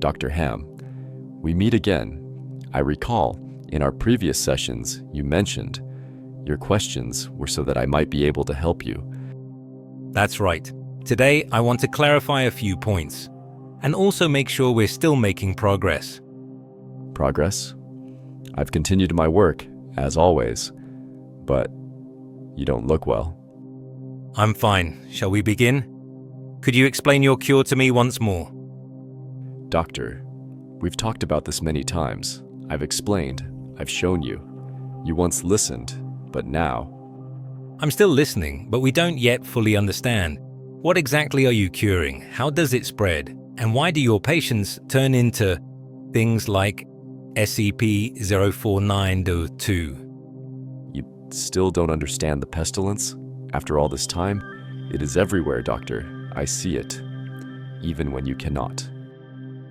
Dr. Hamm. We meet again. I recall, in our previous sessions, you mentioned your questions were so that I might be able to help you. That's right. Today, I want to clarify a few points, and also make sure we're still making progress. Progress? I've continued my work, as always, but you don't look well. I'm fine. Shall we begin? Could you explain your cure to me once more? Doctor, we've talked about this many times. I've explained. I've shown you. You once listened, but now... I'm still listening, but we don't yet fully understand. What exactly are you curing? How does it spread? And why do your patients turn into things like SCP-049-2? You still don't understand the pestilence? After all this time, it is everywhere, Doctor. I see it, even when you cannot.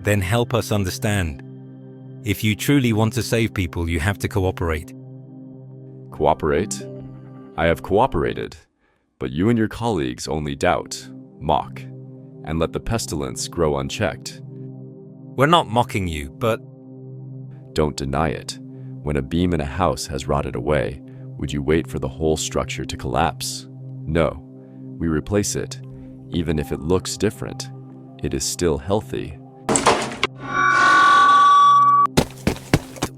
Then help us understand. If you truly want to save people, you have to cooperate. Cooperate? I have cooperated, but you and your colleagues only doubt, mock, and let the pestilence grow unchecked. We're not mocking you, but... Don't deny it. When a beam in a house has rotted away, would you wait for the whole structure to collapse? No. We replace it. Even if it looks different, it is still healthy.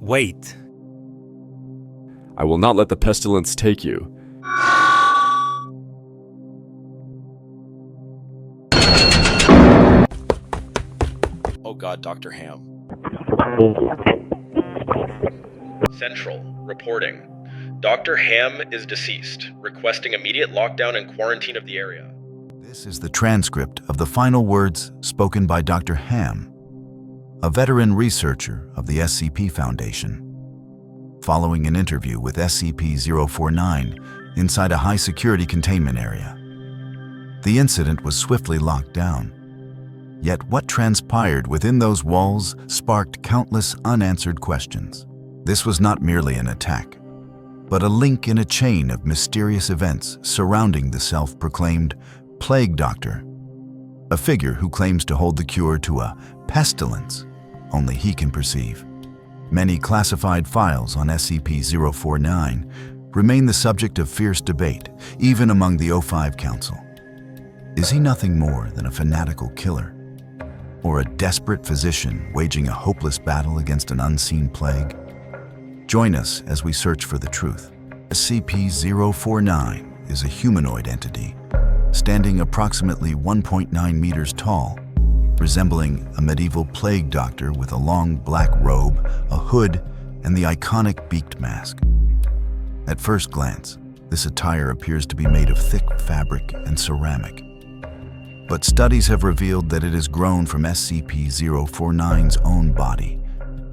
Wait. I will not let the pestilence take you. Oh God, Dr. Hamm. Central, reporting. Dr. Hamm is deceased, requesting immediate lockdown and quarantine of the area. This is the transcript of the final words spoken by Dr. Hamm, a veteran researcher of the SCP Foundation, following an interview with SCP-049 inside a high-security containment area. The incident was swiftly locked down. Yet what transpired within those walls sparked countless unanswered questions. This was not merely an attack, but a link in a chain of mysterious events surrounding the self-proclaimed Plague Doctor, a figure who claims to hold the cure to a pestilence only he can perceive. Many classified files on SCP-049 remain the subject of fierce debate, even among the O5 Council. Is he nothing more than a fanatical killer? Or a desperate physician waging a hopeless battle against an unseen plague? Join us as we search for the truth. SCP-049 is a humanoid entity, standing approximately 1.9 meters tall, resembling a medieval plague doctor with a long black robe, a hood, and the iconic beaked mask. At first glance, this attire appears to be made of thick fabric and ceramic. But studies have revealed that it is grown from SCP-049's own body,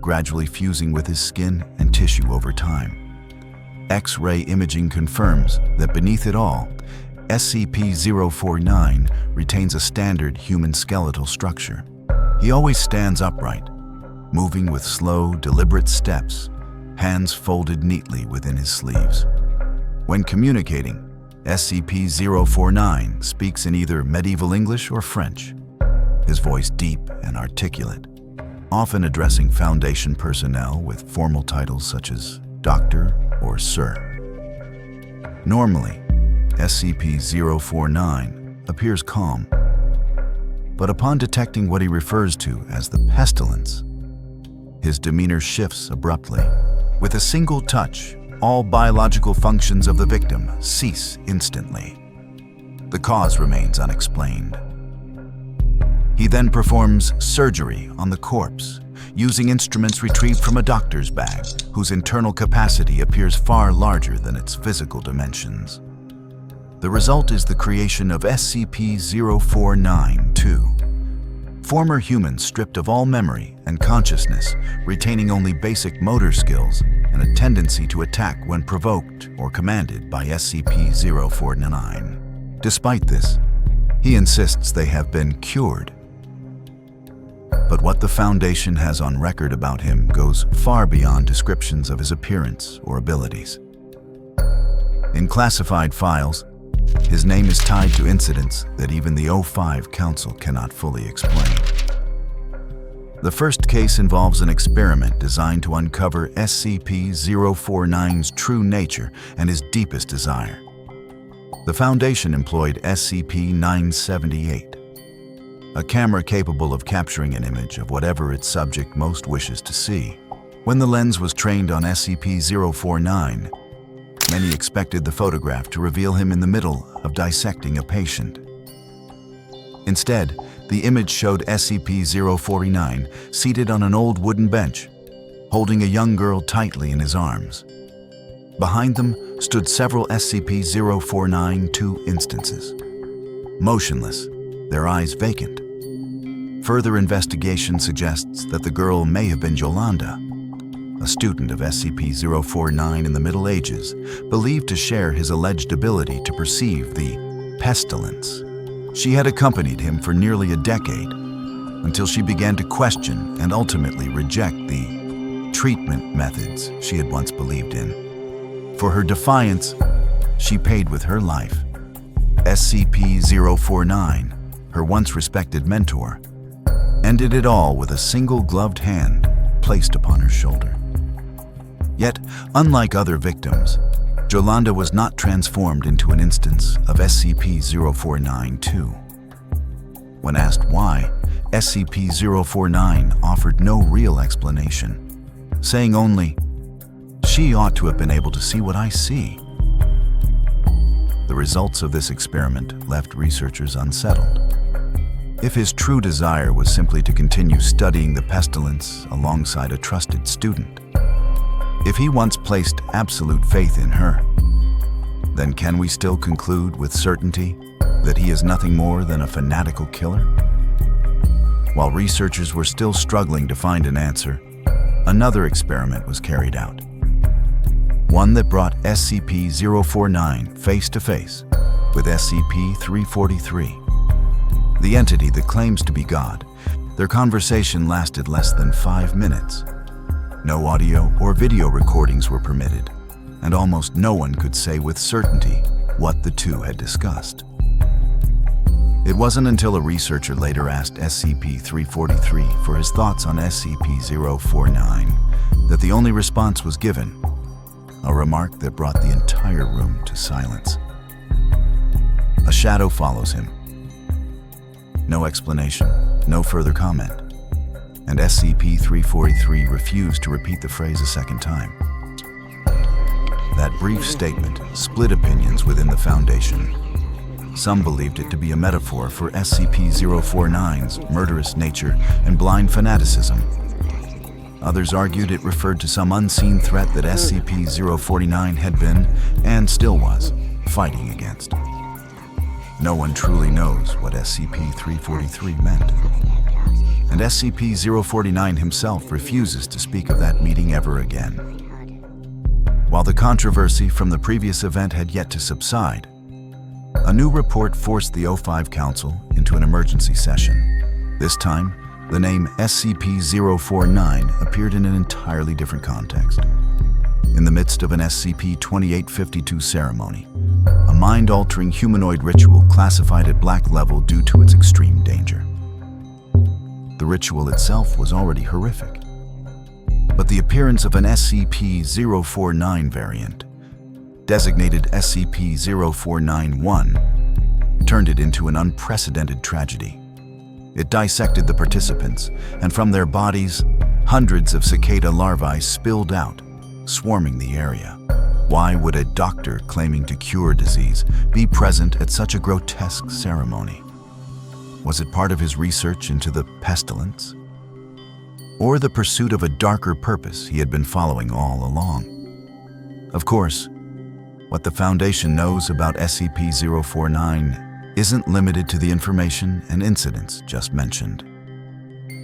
gradually fusing with his skin and tissue over time. X-ray imaging confirms that beneath it all, SCP-049 retains a standard human skeletal structure. He always stands upright, moving with slow, deliberate steps, hands folded neatly within his sleeves. When communicating, SCP-049 speaks in either medieval English or French, his voice deep and articulate, often addressing Foundation personnel with formal titles such as Doctor or Sir. Normally, SCP-049 appears calm, but upon detecting what he refers to as the pestilence, his demeanor shifts abruptly. With a single touch, all biological functions of the victim cease instantly. The cause remains unexplained. He then performs surgery on the corpse, using instruments retrieved from a doctor's bag, whose internal capacity appears far larger than its physical dimensions. The result is the creation of SCP-049-2, former humans stripped of all memory and consciousness, retaining only basic motor skills and a tendency to attack when provoked or commanded by SCP-049. Despite this, he insists they have been cured. But what the Foundation has on record about him goes far beyond descriptions of his appearance or abilities. In classified files, his name is tied to incidents that even the O5 Council cannot fully explain. The first case involves an experiment designed to uncover SCP-049's true nature and his deepest desire. The Foundation employed SCP-978, a camera capable of capturing an image of whatever its subject most wishes to see. When the lens was trained on SCP-049, many expected the photograph to reveal him in the middle of dissecting a patient. Instead, the image showed SCP-049 seated on an old wooden bench, holding a young girl tightly in his arms. Behind them stood several SCP-049-2 instances, motionless, their eyes vacant. Further investigation suggests that the girl may have been Yolanda, a student of SCP-049 in the Middle Ages, believed to share his alleged ability to perceive the Pestilence. She had accompanied him for nearly a decade, until she began to question and ultimately reject the treatment methods she had once believed in. For her defiance, she paid with her life. SCP-049, her once respected mentor, ended it all with a single gloved hand placed upon her shoulder. Yet, unlike other victims, Yolanda was not transformed into an instance of SCP-049-2. When asked why, SCP-049 offered no real explanation, saying only, "She ought to have been able to see what I see." The results of this experiment left researchers unsettled. If his true desire was simply to continue studying the Pestilence alongside a trusted student, if he once placed absolute faith in her, then can we still conclude with certainty that he is nothing more than a fanatical killer? While researchers were still struggling to find an answer, another experiment was carried out. One that brought SCP-049 face to face with SCP-343, the entity that claims to be God. Their conversation lasted less than 5 minutes. No audio or video recordings were permitted, and almost no one could say with certainty what the two had discussed. It wasn't until a researcher later asked SCP-343 for his thoughts on SCP-049 that the only response was given, a remark that brought the entire room to silence. A shadow follows him. No explanation, no further comment, and SCP-343 refused to repeat the phrase a second time. That brief statement split opinions within the Foundation. Some believed it to be a metaphor for SCP-049's murderous nature and blind fanaticism. Others argued it referred to some unseen threat that SCP-049 had been, and still was, fighting against. No one truly knows what SCP-343 meant. And SCP-049 himself refuses to speak of that meeting ever again. While the controversy from the previous event had yet to subside, a new report forced the O5 Council into an emergency session. This time, the name SCP-049 appeared in an entirely different context. In the midst of an SCP-2852 ceremony, a mind-altering humanoid ritual classified at Black Level due to its extreme danger. The ritual itself was already horrific, but the appearance of an SCP-049 variant, designated SCP-049-1, turned it into an unprecedented tragedy. It dissected the participants, and from their bodies, hundreds of cicada larvae spilled out, swarming the area. Why would a doctor claiming to cure disease be present at such a grotesque ceremony? Was it part of his research into the Pestilence? Or the pursuit of a darker purpose he had been following all along? Of course, what the Foundation knows about SCP-049 isn't limited to the information and incidents just mentioned.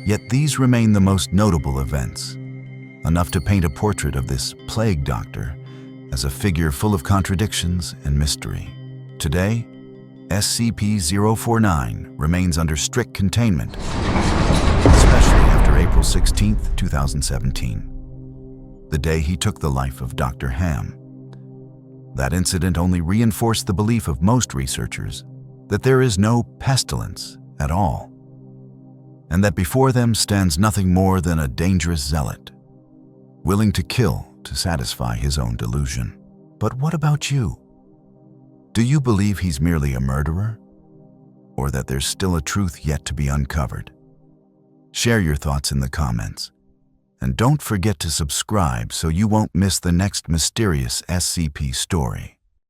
Yet these remain the most notable events, enough to paint a portrait of this plague doctor as a figure full of contradictions and mystery. Today, SCP-049 remains under strict containment, especially after April 16, 2017, the day he took the life of Dr. Hamm. That incident only reinforced the belief of most researchers that there is no pestilence at all. and that before them stands nothing more than a dangerous zealot, willing to kill to satisfy his own delusion. But what about you? Do you believe he's merely a murderer? Or that there's still a truth yet to be uncovered? Share your thoughts in the comments. And don't forget to subscribe so you won't miss the next mysterious SCP story.